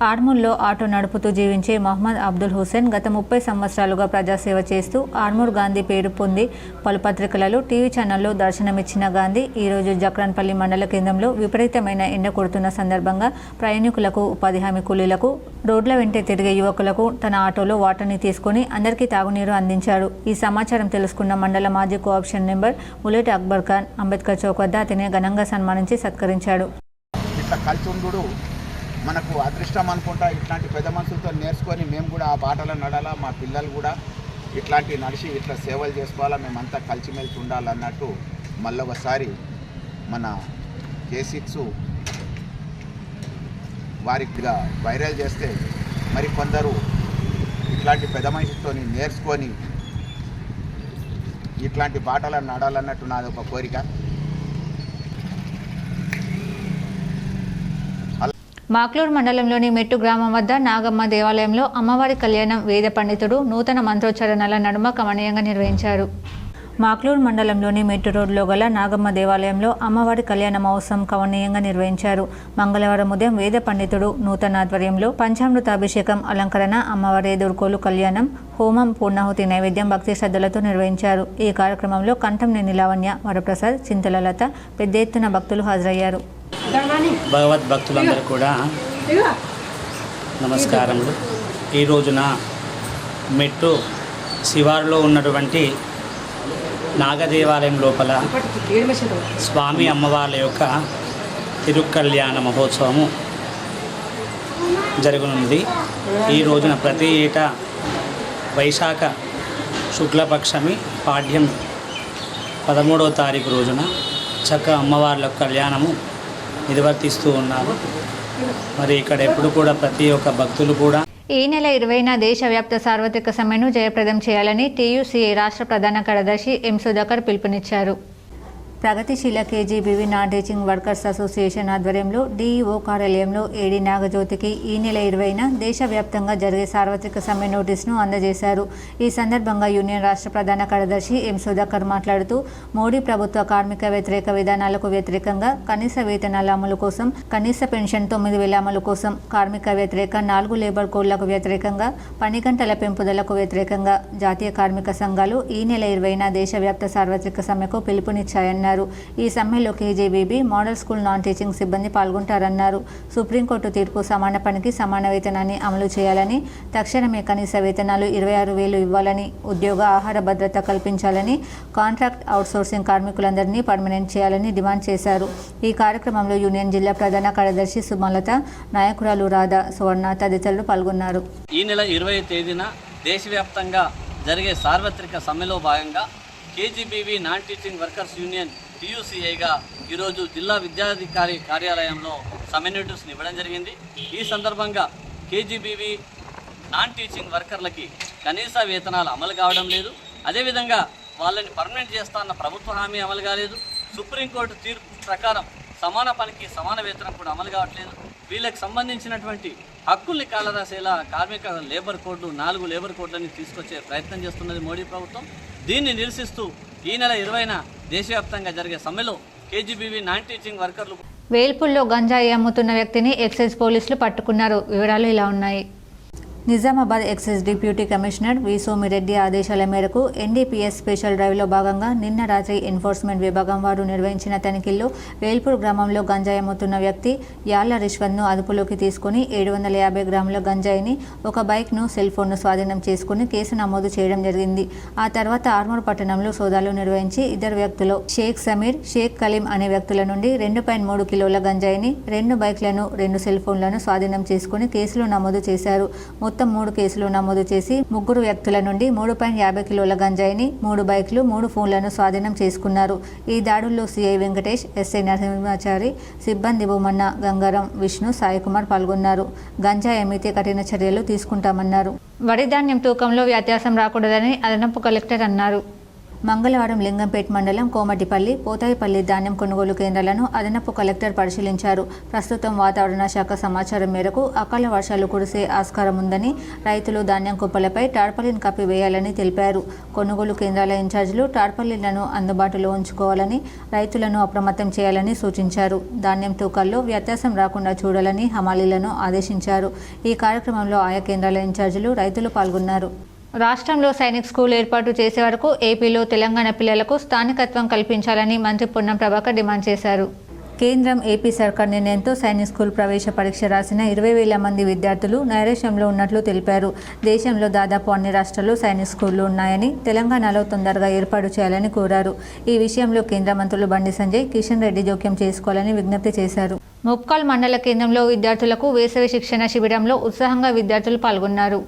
ఆర్మూర్లో ఆటో నడుపుతూ జీవించే మహమ్మద్ అబ్దుల్ హుస్సేన్ గత 30 సంవత్సరాలుగా ప్రజాసేవ చేస్తూ ఆర్మూర్ గాంధీ పేరు పొంది పలు పత్రికలలో, టీవీ ఛానల్లో దర్శనమిచ్చిన గాంధీ ఈరోజు జక్రన్పల్లి మండల కేంద్రంలో విపరీతమైన ఎండ కొడుతున్న సందర్భంగా ప్రయాణికులకు, ఉపాధి హామీ కూలీలకు, రోడ్ల వెంటే తిరిగే యువకులకు తన ఆటోలో వాటర్ని తీసుకుని అందరికీ తాగునీరు అందించాడు. ఈ సమాచారం తెలుసుకున్న మండల మాజీ కోఆప్షన్ నెంబర్ ములేటి అక్బర్ ఖాన్ అంబేద్కర్ చౌక్ వద్ద అతని ఘనంగా సన్మానించి సత్కరించాడు. మనకు అదృష్టం అనుకుంటా. ఇట్లాంటి పెద్ద మనుషులతో నేర్చుకొని మేము కూడా ఆ బాటలో నడాలా, మా పిల్లలు కూడా ఇట్లాంటి నడిచి ఇట్లా సేవలు చేసుకోవాలా, మేమంతా కలిసిమెలిసి ఉండాలన్నట్టు మళ్ళొకసారి మన కేసిక్స్ వారిగా వైరల్ చేస్తే మరి కొందరు ఇట్లాంటి పెద్ద మనుషులతో నేర్చుకొని ఇట్లాంటి బాటలో నడాలన్నట్టు నాది ఒక కోరిక. మాక్లూర్ మండలంలోని మెట్టు గ్రామం వద్ద నాగమ్మ దేవాలయంలో అమ్మవారి కళ్యాణం వేద పండితుడు నూతన మంత్రోచ్చరణల నడుమ కమనీయంగా నిర్వహించారు. మాక్లూర్ మండలంలోని మెట్టు రోడ్లో గల నాగమ్మ దేవాలయంలో అమ్మవారి కళ్యాణ మహోత్సవం కమనీయంగా నిర్వహించారు. మంగళవారం ఉదయం వేద పండితుడు నూతన ఆధ్వర్యంలో పంచామృతాభిషేకం, అలంకరణ, అమ్మవారి ఎదుర్కోలు కళ్యాణం, హోమం, పూర్ణాహుతి నైవేద్యం భక్తి శ్రద్ధలతో నిర్వహించారు. ఈ కార్యక్రమంలో కంఠంనేని లావణ్య, వరప్రసాద్, చింతలలత పెద్ద ఎత్తున భక్తులు హాజరయ్యారు. భగవద్భక్తులందరూ కూడా నమస్కారములు. ఈ రోజున మెట్టు శివారులో ఉన్నటువంటి నాగదేవాలయం లోపల స్వామి అమ్మవార్ల యొక్క తిరుకళ్యాణ మహోత్సవము జరగనుంది. ఈ రోజున ప్రతి ఏటా వైశాఖ శుక్లపక్షమి పాడ్యం 13వ తారీఖు రోజున చక్క అమ్మవార్ల కళ్యాణము నిర్వర్తిస్తూ ఉన్నారు. మరి ఇక్కడ ఎప్పుడు కూడా ప్రతి ఒక్క భక్తులు కూడా ఈ నెల 20న దేశవ్యాప్త సార్వత్రిక సమ్మెను జయప్రదం చేయాలని టీయూసీఏ రాష్ట్ర ప్రధాన కార్యదర్శి ఎం సుధాకర్ పిలుపునిచ్చారు. ప్రగతిశీల KGBV non teaching workers association ఆధ్వర్యంలో డీఈఓ కార్యాలయంలో ఏడీ నాగజ్యోతికి ఈ నెల 20న దేశవ్యాప్తంగా జరిగే సార్వత్రిక సమ్మె నోటీసును అందజేశారు. ఈ సందర్భంగా యూనియన్ రాష్ట్ర ప్రధాన కార్యదర్శి ఎం సుధాకర్ మాట్లాడుతూ మోడీ ప్రభుత్వ కార్మిక వ్యతిరేక విధానాలకు వ్యతిరేకంగా కనీస వేతనాల అమలు కోసం, కనీస పెన్షన్ 9,000 అమలు కోసం, కార్మిక వ్యతిరేక 4 లేబర్ కోడ్లకు వ్యతిరేకంగా, పని గంటల పెంపుదలకు వ్యతిరేకంగా జాతీయ కార్మిక సంఘాలు ఈ నెల 20న దేశవ్యాప్త సార్వత్రిక సమ్మెకు పిలుపునిచ్చాయన్నారు. ఈ సమ్మెలో KGBV model school non teaching సిబ్బంది పాల్గొంటారన్నారు. సుప్రీంకోర్టు తీర్పు సమాన పనికి సమాన వేతనాన్ని అమలు చేయాలని, తక్షణమే కనీస వేతనాలు 26,000 ఇవ్వాలని, ఉద్యోగ ఆహార భద్రత కల్పించాలని, కాంట్రాక్ట్ అవుట్సోర్సింగ్ కార్మికులందరినీ పర్మనెంట్ చేయాలని డిమాండ్ చేశారు. ఈ కార్యక్రమంలో యూనియన్ జిల్లా ప్రధాన కార్యదర్శి సుమలత, నాయకురాలు రాధా, సువర్ణ తదితరులు పాల్గొన్నారు. ఈ నెల 20వ తేదీన దేశవ్యాప్తంగా జరిగే సార్వత్రిక సమ్మెలో భాగంగా KGBV non teaching workers union టీయూసీఐగా ఈరోజు జిల్లా విద్యాధికారి కార్యాలయంలో సమ్మె నోటీసును ఇవ్వడం జరిగింది. ఈ సందర్భంగా కేజీబీవీ నాన్ టీచింగ్ వర్కర్లకి కనీస వేతనాలు అమలు కావడం లేదు. అదేవిధంగా వాళ్ళని పర్మనెంట్ చేస్తాన్న ప్రభుత్వ హామీ అమలు కాలేదు. సుప్రీంకోర్టు తీర్పు ప్రకారం సమాన పనికి సమాన వేతనం కూడా అమలు కావట్లేదు. వీళ్ళకి సంబంధించినటువంటి హక్కుల్ని కాలరాసేలా కార్మిక లేబర్ కోడ్లు 4 లేబర్ కోడ్లని తీసుకొచ్చే ప్రయత్నం చేస్తున్నది మోడీ ప్రభుత్వం. దీన్ని నిరసిస్తూ ఈ నెల 20న దేశవ్యాప్తంగా జరిగే సమ్మెలో కేజీబీవీ నాన్ టీచింగ్ వర్కర్లు వేల్పుల్లో గంజాయి అమ్ముతున్న వ్యక్తిని ఎక్సైజ్ పోలీసులు పట్టుకున్నారు. వివరాలు ఇలా ఉన్నాయి. Nizamabad excise deputy commissioner V Somireddy ఆదేశాల మేరకు ఎన్డీపీఎస్ స్పెషల్ డ్రైవ్లో భాగంగా నిన్న రాత్రి ఎన్ఫోర్స్మెంట్ విభాగం వారు నిర్వహించిన తనిఖీల్లో వేల్పూర్ గ్రామంలో గంజాయి అమ్ముతున్న వ్యక్తి యాళ్ల రిష్వత్ను అదుపులోకి తీసుకుని 750 గ్రాముల గంజాయిని, ఒక బైక్ను, సెల్ ఫోన్ను స్వాధీనం చేసుకుని కేసు నమోదు చేయడం జరిగింది. ఆ తర్వాత ఆర్మూర్ పట్టణంలో సోదాలు నిర్వహించి ఇద్దరు వ్యక్తులు షేక్ సమీర్, షేక్ కలీం అనే వ్యక్తుల నుండి 2.3 కిలోల గంజాయిని, 2 బైక్లను, 2 సెల్ ఫోన్లను స్వాధీనం చేసుకుని కేసులు నమోదు చేశారు. మొత్తం 3 కేసులు నమోదు చేసి 3 వ్యక్తుల నుండి 3.50 కిలోల గంజాయిని, 3 బైక్లు, 3 ఫోన్లను స్వాధీనం చేసుకున్నారు. ఈ దాడుల్లో సిఐ వెంకటేష్, ఎస్ఐ నరసింహాచారి, సిబ్బంది బొమ్మన్న, గంగారం, విష్ణు, సాయికుమార్ పాల్గొన్నారు. గంజాయి అమ్మితే కఠిన చర్యలు తీసుకుంటామన్నారు. వరి ధాన్యం తూకంలో వ్యత్యాసం రాకూడదని అదనపు కలెక్టర్ అన్నారు. మంగళవారం లింగంపేట్ మండలం కోమటిపల్లి, పోతాయిపల్లి ధాన్యం కొనుగోలు కేంద్రాలను అదనపు కలెక్టర్ పరిశీలించారు. ప్రస్తుతం వాతావరణ శాఖ సమాచారం మేరకు అకాల వర్షాలు కురిసే ఆస్కారం ఉందని, రైతులు ధాన్యం కుప్పలపై టార్పాలిన్ కప్పివేయాలని తెలిపారు. కొనుగోలు కేంద్రాల ఇన్ఛార్జీలు టార్పాలిన్లను అందుబాటులో ఉంచుకోవాలని, రైతులను అప్రమత్తం చేయాలని సూచించారు. ధాన్యం తూకాల్లో వ్యత్యాసం రాకుండా చూడాలని హమాలీలను ఆదేశించారు. ఈ కార్యక్రమంలో ఆయా కేంద్రాల ఇన్ఛార్జీలు, రైతులు పాల్గొన్నారు. రాష్ట్రంలో సైనిక్ స్కూల్ ఏర్పాటు చేసే వరకు ఏపీలో తెలంగాణ పిల్లలకు స్థానికత్వం కల్పించాలని మంత్రి పొన్నం ప్రభాకర్ డిమాండ్ చేశారు. కేంద్రం, ఏపీ సర్కార్ నిర్ణయంతో సైనిక్ స్కూల్ ప్రవేశ పరీక్ష రాసిన 20,000 మంది విద్యార్థులు నైరాశ్యంలో ఉన్నట్లు తెలిపారు. దేశంలో దాదాపు అన్ని రాష్ట్రాల్లో సైనిక్ స్కూళ్లు ఉన్నాయని, తెలంగాణలో తొందరగా ఏర్పాటు చేయాలని కోరారు. ఈ విషయంలో కేంద్ర మంత్రులు బండి సంజయ్, కిషన్ రెడ్డి జోక్యం చేసుకోవాలని విజ్ఞప్తి చేశారు. ముప్కాల్ మండల కేంద్రంలో విద్యార్థులకు వేసవి శిక్షణ శిబిరంలో ఉత్సాహంగా విద్యార్థులు పాల్గొన్నారు.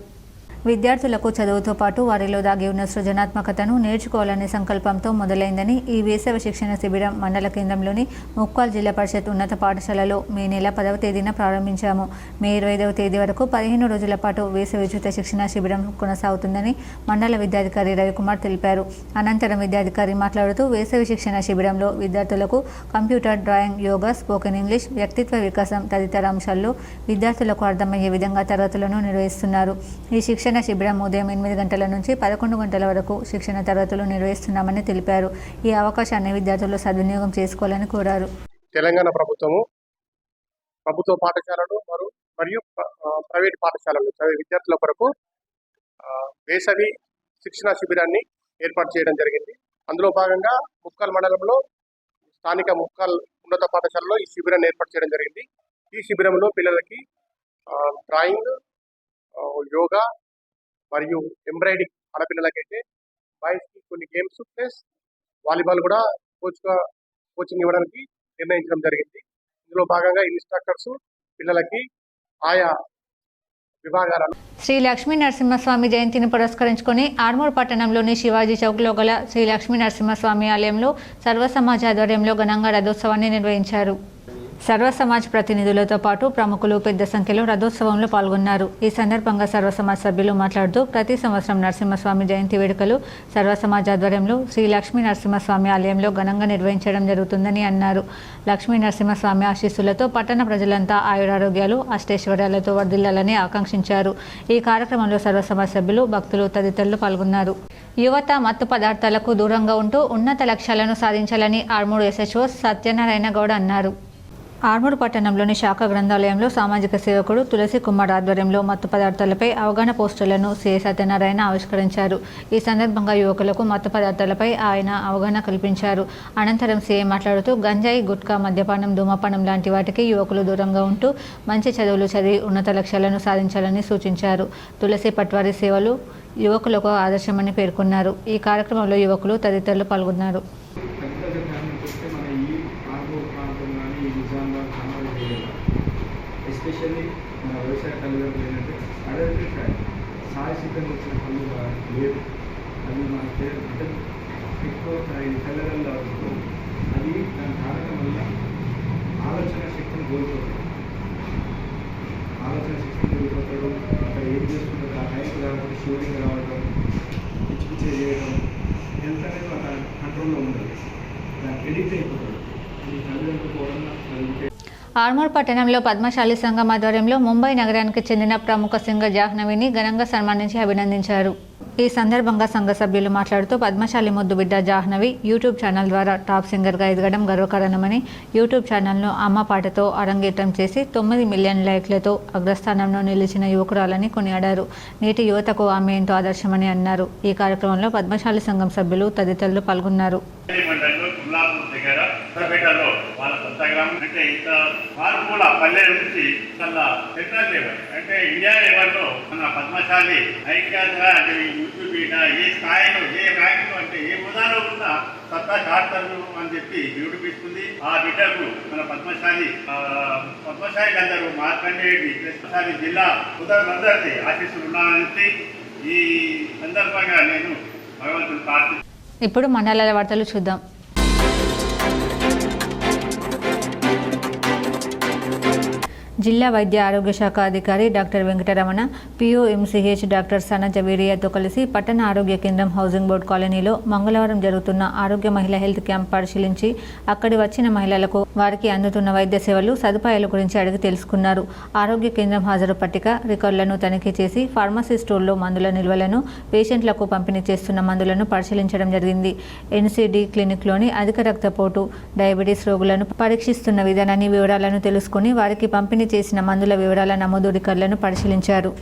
విద్యార్థులకు చదువుతో పాటు వారిలో దాగి ఉన్న సృజనాత్మకతను నేర్చుకోవాలనే సంకల్పంతో మొదలైందని ఈ వేసవి శిక్షణ శిబిరం మండల కేంద్రంలోని ముప్కాల్ జిల్లా పరిషత్ ఉన్నత పాఠశాలలో మే నెల 10వ తేదీన ప్రారంభించాము. మే 25వ తేదీ వరకు 15 రోజుల పాటు వేసవి ఉచిత శిక్షణ శిబిరం కొనసాగుతుందని మండల విద్యాధికారి రవికుమార్ తెలిపారు. అనంతరం విద్యాధికారి మాట్లాడుతూ వేసవి శిక్షణ శిబిరంలో విద్యార్థులకు computer, drawing, yoga, spoken English, వ్యక్తిత్వ వికాసం తదితర అంశాల్లో విద్యార్థులకు అర్థమయ్యే విధంగా తరగతులను నిర్వహిస్తున్నారు. ఈ శిక్షణ శిబిరం ఉదయం 8 గంటల నుంచి 11 గంటల వరకు శిక్షణ తరగతులు నిర్వహిస్తున్నామని తెలిపారు. ఈ అవకాశాన్ని విద్యార్థులు సద్వినియోగం చేసుకోవాలని కోరారు. తెలంగాణ ప్రభుత్వము ప్రభుత్వ పాఠశాలలు మరియు ప్రైవేట్ పాఠశాలలు చదివే విద్యార్థుల కొరకు వేసవి శిక్షణ శిబిరాన్ని ఏర్పాటు చేయడం జరిగింది. అందులో భాగంగా ముప్కాల్ మండలంలో స్థానిక ముప్కాల్ ఉన్నత పాఠశాలలో ఈ శిబిరాన్ని ఏర్పాటు చేయడం జరిగింది. ఈ శిబిరంలో పిల్లలకి డ్రాయింగ్, యోగా మరియు ఎంబ్రాయిడింగ్, ఆడపిల్లలకైతే బాయ్స్కి కొన్ని గేమ్స్ ప్లస్ వాలీబాల్ కూడా కోచింగ్ ఇవ్వడానికి నిర్ణయించడం జరిగింది. ఇందులో భాగంగా ఇన్స్ట్రక్టర్స్ పిల్లలకి ఆయా విభాగాలను శ్రీ లక్ష్మీ నరసింహస్వామి జయంతిని పురస్కరించుకొని ఆర్మూర్ పట్టణంలోని శివాజీ చౌక్లో గల శ్రీ లక్ష్మీ నరసింహస్వామి ఆలయంలో సర్వ సమాజ ఆధ్వర్యంలో ఘనంగా రథోత్సవాన్ని నిర్వహించారు. సర్వ సమాజ్ ప్రతినిధులతో పాటు ప్రముఖులు పెద్ద సంఖ్యలో రథోత్సవంలో పాల్గొన్నారు. ఈ సందర్భంగా సర్వ సమాజ్ సభ్యులు మాట్లాడుతూ ప్రతి సంవత్సరం నరసింహస్వామి జయంతి వేడుకలు సర్వ సమాజ్ ఆధ్వర్యంలో శ్రీ లక్ష్మీ నరసింహస్వామి ఆలయంలో ఘనంగా నిర్వహించడం జరుగుతుందని అన్నారు. లక్ష్మీ నరసింహస్వామి ఆశీస్సులతో పట్టణ ప్రజలంతా ఆయురారోగ్యాలు అష్టైశ్వర్యాలతో వర్ధిల్లాలని ఆకాంక్షించారు. ఈ కార్యక్రమంలో సర్వ సమాజ్ సభ్యులు, భక్తులు తదితరులు పాల్గొన్నారు. యువత మత్తు పదార్థాలకు దూరంగా ఉంటూ ఉన్నత లక్ష్యాలను సాధించాలని ఆర్మూర్ SHO సత్యనారాయణ గౌడ్ అన్నారు. ఆర్మూర్ పట్టణంలోని శాఖ గ్రంథాలయంలో సామాజిక సేవకుడు తులసి కుమార్ ఆధ్వర్యంలో మత్తు పదార్థాలపై అవగాహన పోస్టర్లను సిఐ సత్యనారాయణ ఆవిష్కరించారు. ఈ సందర్భంగా యువకులకు మత్తు పదార్థాలపై ఆయన అవగాహన కల్పించారు. అనంతరం సిఐ మాట్లాడుతూ గంజాయి, గుట్కా, మద్యపానం, ధూమపానం లాంటి వాటికి యువకులు దూరంగా ఉంటూ మంచి చదువులు చదివి ఉన్నత లక్ష్యాలను సాధించాలని సూచించారు. తులసి పట్వారీ సేవలు యువకులకు ఆదర్శమని పేర్కొన్నారు. ఈ కార్యక్రమంలో యువకులు తదితరులు పాల్గొన్నారు. ఎస్పెషల్లీ మన వ్యవసాయ తల్లిదండ్రులు ఏంటంటే అడవిగా సాహసికంగా వచ్చిన పనులు లేదు. అది మన అంటే ఎక్కువ తెల్లగల్లో అది దాని కారణం వల్ల ఆలోచన శక్తిని కోల్పోతాడు. అక్కడ ఏం చేస్తుంటారు ఆ టైంకి రావడం, షూటింగ్ రావడం, పిచ్చి చేయడం, హెల్త్ అనేది ఒక కంట్రోల్లో ఉండదు. దానికి ఎడిక్ట్ అయిపోతాడు. ఈ తల్లిదండ్రులు కూడా ఆర్మూర్ పట్టణంలో పద్మశాలి సంఘం ఆధ్వర్యంలో ముంబై నగరానికి చెందిన ప్రముఖ సింగర్ జాహ్నవిని ఘనంగా సన్మానించి అభినందించారు. ఈ సందర్భంగా సంఘ సభ్యులు మాట్లాడుతూ పద్మశాలి ముద్దు బిడ్డ జాహ్నవి యూట్యూబ్ ఛానల్ ద్వారా టాప్ సింగర్గా ఎదగడం గర్వకారణమని, యూట్యూబ్ ఛానల్ను అమ్మ పాటతో అరంగేట్రం చేసి 9 మిలియన్ లైక్లతో అగ్రస్థానంలో నిలిచిన యువకురాలని కొనియాడారు. నేటి యువతకు ఆమె ఎంతో ఆదర్శమని అన్నారు. ఈ కార్యక్రమంలో పద్మశాలి సంఘం సభ్యులు తదితరులు పాల్గొన్నారు. వాళ్ళ సొంత గ్రామం అంటే ఇంత మార్పుల పల్లె నుంచి చాలా సెంట్రల్ లెవెల్ అంటే ఇండియా లెవెల్లో మన పద్మశాలి ఐక్యత అంటే యూట్యూబ్ ఏ స్థాయిలో ఏ ర్యాంకులో అంటే ఏ హోదాలో ఉన్న సత్తా చాటుతారు అని చెప్పి నిరూపిస్తుంది. ఆ బిడ్డకు మన పద్మశాలి అందరూ మార్కండేయుడి పద్మశాలి జిల్లా ఉదరులందరికీ ఆశీస్సులు ఉన్నానని ఈ సందర్భంగా నేను భగవంతుని ప్రార్థిస్తున్నాను. ఇప్పుడు మండలాల వార్తలు చూద్దాం. జిల్లా వైద్య ఆరోగ్య శాఖ అధికారి డాక్టర్ వెంకటరమణ, POMCH డాక్టర్ సనజ వీరియాతో కలిసి పట్టణ ఆరోగ్య కేంద్రం హౌసింగ్ బోర్డు కాలనీలో మంగళవారం జరుగుతున్న ఆరోగ్య మహిళా హెల్త్ క్యాంప్ పరిశీలించి అక్కడి వచ్చిన మహిళలకు వారికి అందుతున్న వైద్య సేవలు, సదుపాయాల గురించి అడిగి తెలుసుకున్నారు. ఆరోగ్య కేంద్రం హాజరు పట్టిక, రికార్డులను తనిఖీ చేసి ఫార్మసీ స్టోర్లో మందుల నిల్వలను, పేషెంట్లకు పంపిణీ చేస్తున్న మందులను పరిశీలించడం జరిగింది. NCD క్లినిక్లోని అధిక రక్తపోటు, డయాబెటీస్ రోగులను పరీక్షిస్తున్న విధానాన్ని, వివరాలను తెలుసుకుని వారికి పంపిణీ చేసిన మందుల వివరాల నమోదు రికార్డులను పరిశీలించారు.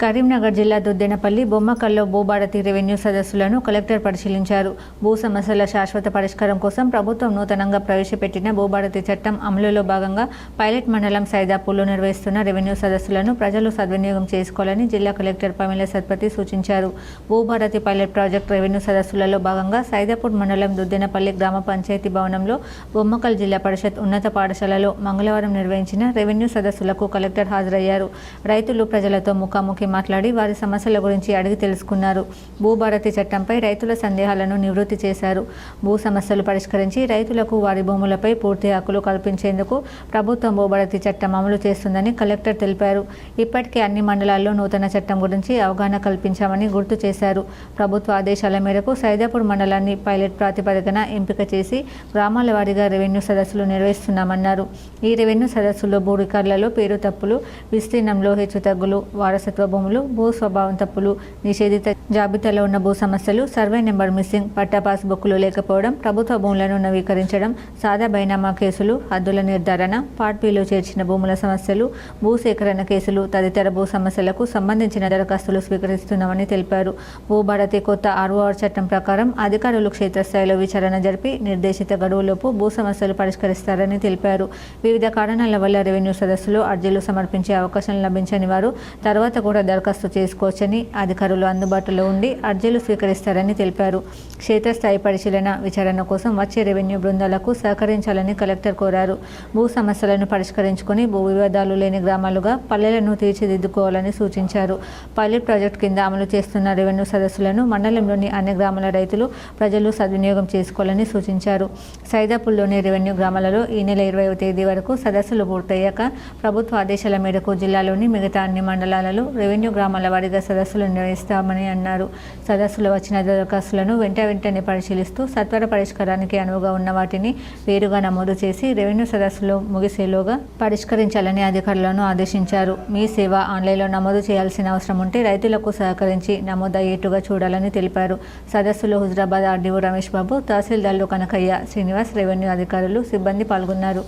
కరీంనగర్ జిల్లా దుద్దేనపల్లి, బొమ్మకల్లో భూభారతి రెవెన్యూ సదస్సులను కలెక్టర్ పరిశీలించారు. భూ సమస్యల శాశ్వత పరిష్కారం కోసం ప్రభుత్వం నూతనంగా ప్రవేశపెట్టిన భూభారతి చట్టం అమలులో భాగంగా పైలట్ మండలం సైదాపూర్లో నిర్వహిస్తున్న రెవెన్యూ సదస్సులను ప్రజలు సద్వినియోగం చేసుకోవాలని జిల్లా కలెక్టర్ పమిల సత్పతి సూచించారు. భూభారతి పైలట్ ప్రాజెక్ట్ రెవెన్యూ సదస్సులలో భాగంగా సైదాపూర్ మండలం దుద్దేనపల్లి గ్రామ పంచాయతీ భవనంలో బొమ్మకల్ జిల్లా పరిషత్ ఉన్నత పాఠశాలలో మంగళవారం నిర్వహించిన రెవెన్యూ సదస్సులకు కలెక్టర్ హాజరయ్యారు. రైతులు ప్రజలతో ముఖాముఖి మాట్లాడి వారి సమస్యల గురించి అడిగి తెలుసుకున్నారు. భూభారతి చట్టంపై రైతుల సందేహాలను నివృత్తి చేశారు. భూ సమస్యలు పరిష్కరించి రైతులకు వారి భూములపై పూర్తి హక్కులు కల్పించేందుకు ప్రభుత్వం భూభారతి చట్టం అమలు చేస్తుందని కలెక్టర్ తెలిపారు. ఇప్పటికే అన్ని మండలాల్లో నూతన చట్టం గురించి అవగాహన కల్పించామని గుర్తు చేశారు. ప్రభుత్వ ఆదేశాల మేరకు సైదాపూర్ మండలాన్ని పైలట్ ప్రాతిపదికన ఎంపిక చేసి గ్రామాల వారీగా రెవెన్యూ సదస్సులు నిర్వహిస్తున్నామన్నారు. ఈ రెవెన్యూ సదస్సులో భూ రికార్డులలో పేరు తప్పులు, విస్తీర్ణంలో హెచ్చుతగ్గులు, వారసత్వ భూములు, భూ స్వభావం తప్పులు, నిషేధిత జాబితాలో ఉన్న భూ సమస్యలు, సర్వే నెంబర్ మిస్సింగ్, పట్టా పాస్ బుక్కులు లేకపోవడం, ప్రభుత్వ భూములను నవీకరించడం, సాదా బైనామా కేసులు, హద్దుల నిర్ధారణ, పార్ట్ బిలో చేర్చిన భూముల సమస్యలు, భూసేకరణ కేసులు తదితర భూ సమస్యలకు సంబంధించిన దరఖాస్తులు స్వీకరిస్తున్నామని తెలిపారు. భూభారతి కొత్త ROR చట్టం ప్రకారం అధికారులు క్షేత్రస్థాయిలో విచారణ జరిపి నిర్దేశిత గడువులోపు భూ సమస్యలు పరిష్కరిస్తారని తెలిపారు. వివిధ కారణాల వల్ల రెవెన్యూ సదస్సులో అర్జీలు సమర్పించే అవకాశం లభించని వారు తర్వాత కూడా దరఖాస్తు చేసుకోవచ్చని, అధికారులు అందుబాటులో ఉండి అర్జీలు స్వీకరిస్తారని తెలిపారు. క్షేత్రస్థాయి పరిశీలన, విచారణ కోసం వచ్చే రెవెన్యూ బృందాలకు సహకరించాలని కలెక్టర్ కోరారు. భూ సమస్యలను పరిష్కరించుకొని భూ వివాదాలు లేని గ్రామాలుగా పల్లెలను తీర్చిదిద్దుకోవాలని సూచించారు. పైలట్ ప్రాజెక్టు కింద అమలు చేస్తున్న రెవెన్యూ సదస్సులను మండలంలోని అన్ని గ్రామాల రైతులు, ప్రజలు సద్వినియోగం చేసుకోవాలని సూచించారు. సైదాపూర్లోని రెవెన్యూ గ్రామాలలో ఈ నెల 20వ తేదీ వరకు సదస్సులు పూర్తయ్యాక ప్రభుత్వ ఆదేశాల మేరకు జిల్లాలోని మిగతా అన్ని మండలాలలో రెవెన్యూ గ్రామాల వారీగా సదస్సులు నిర్వహిస్తామని అన్నారు. సదస్సులో వచ్చిన దరఖాస్తులను వెంటనే పరిశీలిస్తూ సత్వర పరిష్కారానికి అనువుగా ఉన్న వాటిని వేరుగా నమోదు చేసి రెవెన్యూ సదస్సులో ముగిసేలోగా పరిష్కరించాలని అధికారులను ఆదేశించారు. మీ సేవ ఆన్లైన్లో నమోదు చేయాల్సిన అవసరం ఉంటే రైతులకు సహకరించి నమోదయ్యేట్టుగా చూడాలని తెలిపారు. సదస్సులో హుజరాబాద్ ఆర్డీఓ రమేష్ బాబు, తహసీల్దార్లు కనకయ్య, శ్రీనివాస్, రెవెన్యూ అధికారులు, సిబ్బంది పాల్గొన్నారు.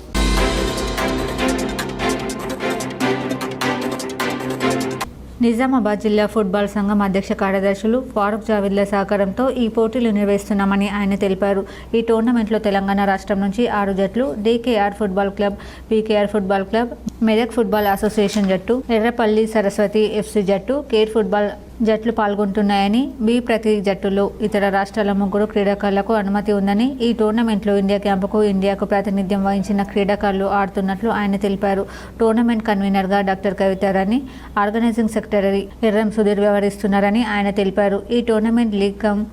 నిజామాబాద్ జిల్లా ఫుట్బాల్ సంఘం అధ్యక్ష కార్యదర్శులు ఫారూక్ జావేద్ల సహకారంతో ఈ పోటీలు నిర్వహిస్తున్నామని ఆయన తెలిపారు. ఈ టోర్నమెంట్లో తెలంగాణ రాష్ట్రం నుంచి 6 జట్లు, DKR football club, PKR football club, Medak football association జట్టు, ఎర్రపల్లి సరస్వతి ఎఫ్సి జట్టు, కేర్ ఫుట్బాల్ జట్లు పాల్గొంటున్నాయని, ప్రతి జట్టులో ఇతర రాష్ట్రాల 3 క్రీడాకారులకు అనుమతి ఉందని, ఈ టోర్నమెంట్లో ఇండియా క్యాంపుకు ఇండియాకు ప్రాతినిధ్యం వహించిన క్రీడాకారులు ఆడుతున్నట్లు ఆయన తెలిపారు. టోర్నమెంట్ కన్వీనర్గా doctor Kavitharani, organising secretary Erram Sudhir వ్యవహరిస్తున్నారని ఆయన తెలిపారు. ఈ టోర్నమెంట్ లీగ్ కమ్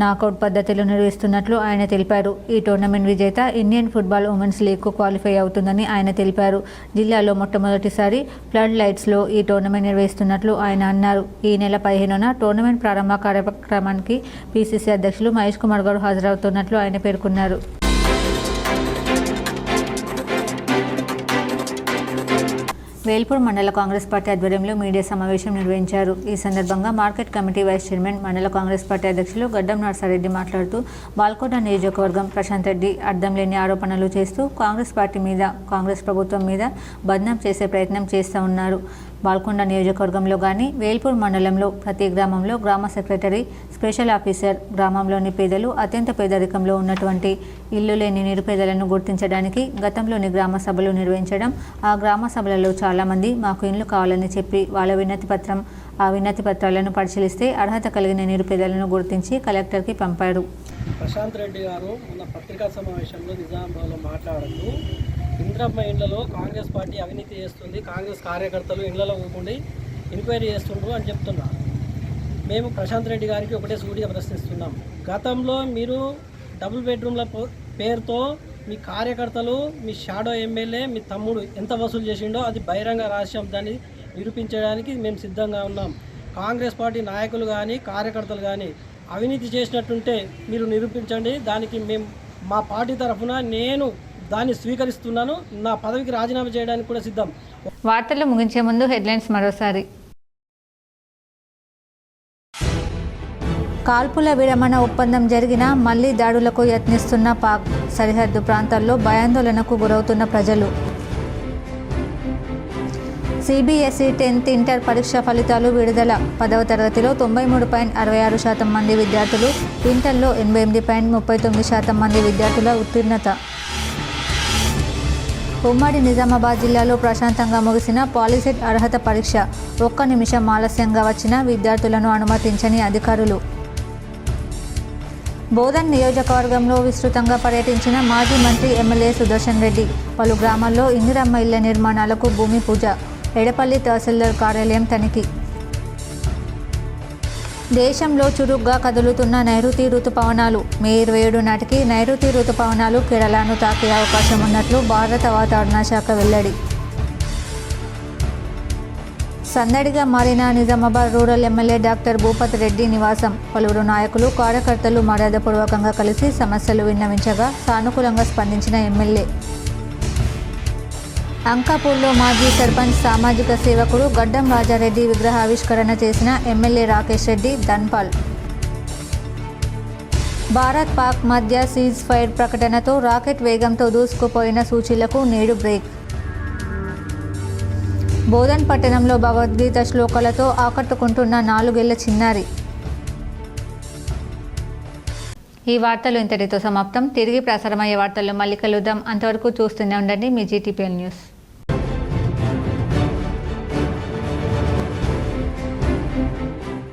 నాకౌట్ పద్ధతిలో నిర్వహిస్తున్నట్లు ఆయన తెలిపారు. ఈ టోర్నమెంట్ విజేత ఇండియన్ ఫుట్బాల్ ఉమెన్స్ లీగ్కు క్వాలిఫై అవుతుందని ఆయన తెలిపారు. జిల్లాలో మొట్టమొదటిసారి ఫ్లడ్ లైట్స్లో ఈ టోర్నమెంట్ నిర్వహిస్తున్నట్లు ఆయన అన్నారు. ఈ నెల 15న టోర్నమెంట్ ప్రారంభ కార్యక్రమానికి పీసీసీ అధ్యక్షులు మహేష్ కుమార్ గౌడ్ హాజరవుతున్నట్లు ఆయన పేర్కొన్నారు. వేల్పూర్ మండల కాంగ్రెస్ పార్టీ ఆధ్వర్యంలో మీడియా సమావేశం నిర్వహించారు. ఈ సందర్భంగా మార్కెట్ కమిటీ వైస్ చైర్మన్, మండల కాంగ్రెస్ పార్టీ అధ్యక్షులు గడ్డం నర్సారెడ్డి మాట్లాడుతూ బాల్కోట నియోజకవర్గం ప్రశాంత్ రెడ్డి అర్థం లేని ఆరోపణలు చేస్తూ కాంగ్రెస్ పార్టీ మీద, కాంగ్రెస్ ప్రభుత్వం మీద బద్నాం చేసే ప్రయత్నం చేస్తూ ఉన్నారు. బాల్కొండ నియోజకవర్గంలో కానీ, వేల్పూర్ మండలంలో ప్రతి గ్రామంలో గ్రామ సెక్రటరీ, స్పెషల్ ఆఫీసర్, గ్రామంలోని పేదలు, అత్యంత పేదరికంలో ఉన్నటువంటి ఇల్లు లేని నిరుపేదలను గుర్తించడానికి గతంలోని గ్రామ సభలు నిర్వహించడం, ఆ గ్రామ సభలలో చాలామంది మాకు ఇండ్లు కావాలని చెప్పి వాళ్ళ ఆ వినతి పత్రాలను పరిశీలిస్తే అర్హత కలిగిన నిరుపేదలను గుర్తించి కలెక్టర్కి పంపారు. ప్రశాంత్ రెడ్డి గారు మన పత్రికా సమావేశంలో నిజామాబాద్లో మాట్లాడుతూ ఇంద్రమ్మ ఇళ్లలో కాంగ్రెస్ పార్టీ అవినీతి చేస్తుంది, కాంగ్రెస్ కార్యకర్తలు ఇళ్లలో ఊపుండి ఎంక్వైరీ చేస్తుండ్రు అని చెప్తున్నారు. మేము ప్రశాంత్ రెడ్డి గారికి ఒకటే సూటిగా ప్రశ్నిస్తున్నాం. గతంలో మీరు డబుల్ బెడ్రూమ్ల పేరుతో మీ కార్యకర్తలు, మీ షాడో ఎమ్మెల్యే, మీ తమ్ముడు ఎంత వసూలు చేసిండో అది బహిరంగ రహస్యం. దాన్ని నిరూపించడానికి మేము సిద్ధంగా ఉన్నాం. కాంగ్రెస్ పార్టీ నాయకులు కానీ, కార్యకర్తలు కానీ అవినీతి చేసినట్టుంటే మీరు నిరూపించండి. దానికి మేము మా పార్టీ తరఫున నేను దాన్ని స్వీకరిస్తున్నాను. నా పదవికి రాజీనామా చేయడానికి కూడా సిద్ధం. వార్తలు ముగించే ముందు హెడ్లైన్స్ మరోసారి. కాల్పుల విరమణ ఒప్పందం జరిగినా మళ్లీ దాడులకు యత్నిస్తున్న పాక్, సరిహద్దు ప్రాంతాల్లో భయాందోళనకు గురవుతున్న ప్రజలు. సిబిఎస్ఈ 10th ఇంటర్ పరీక్ష ఫలితాలు విడుదల. 10వ తరగతిలో 93.66% మంది విద్యార్థులు, ఇంటర్లో 88.39% మంది విద్యార్థుల ఉత్తీర్ణత. ఉమ్మడి నిజామాబాద్ జిల్లాలో ప్రశాంతంగా ముగిసిన పాలిసెట్ అర్హత పరీక్ష. 1 నిమిషం ఆలస్యంగా వచ్చిన విద్యార్థులను అనుమతించని అధికారులు. బోధన్ నియోజకవర్గంలో విస్తృతంగా పర్యటించిన మాజీ మంత్రి ఎమ్మెల్యే సుదర్శన్ రెడ్డి. పలు గ్రామాల్లో ఇందిరమ్మ ఇళ్ల నిర్మాణాలకు భూమి పూజ. ఎడపల్లి తహసీల్దార్ కార్యాలయం తనిఖీ. దేశంలో చురుగ్గా కదులుతున్న నైరుతి రుతుపవనాలు. మే 27 నాటికి నైరుతి రుతుపవనాలు కేరళను తాకే అవకాశం ఉన్నట్లు భారత వాతావరణ శాఖ వెల్లడి. సందడిగా మారిన Nizamabad rural MLA doctor Bhupat Reddy నివాసం. పలువురు నాయకులు, కార్యకర్తలు మర్యాదపూర్వకంగా కలిసి సమస్యలు విన్నవించగా సానుకూలంగా స్పందించిన ఎమ్మెల్యే. అంకాపూర్లో మాజీ సర్పంచ్, సామాజిక సేవకుడు గడ్డం రాజారెడ్డి విగ్రహ ఆవిష్కరణ చేసిన ఎమ్మెల్యే రాకేష్ రెడ్డి ధన్పాల్. భారత్ పాక్ మధ్య సీజ్ ఫైర్ ప్రకటనతో రాకెట్ వేగంతో దూసుకుపోయిన సూచీలకు నేడు బ్రేక్. బోధన్ పట్టణంలో భగవద్గీత శ్లోకాలతో ఆకట్టుకుంటున్న 4 ఏళ్ల చిన్నారి. ఈ వార్తలు ఇంతటితో సమాప్తం. తిరిగి ప్రసారమయ్యే వార్తల్లో మళ్ళీ కలుద్దాం. అంతవరకు చూస్తూనే ఉండండి మీ GTPL న్యూస్.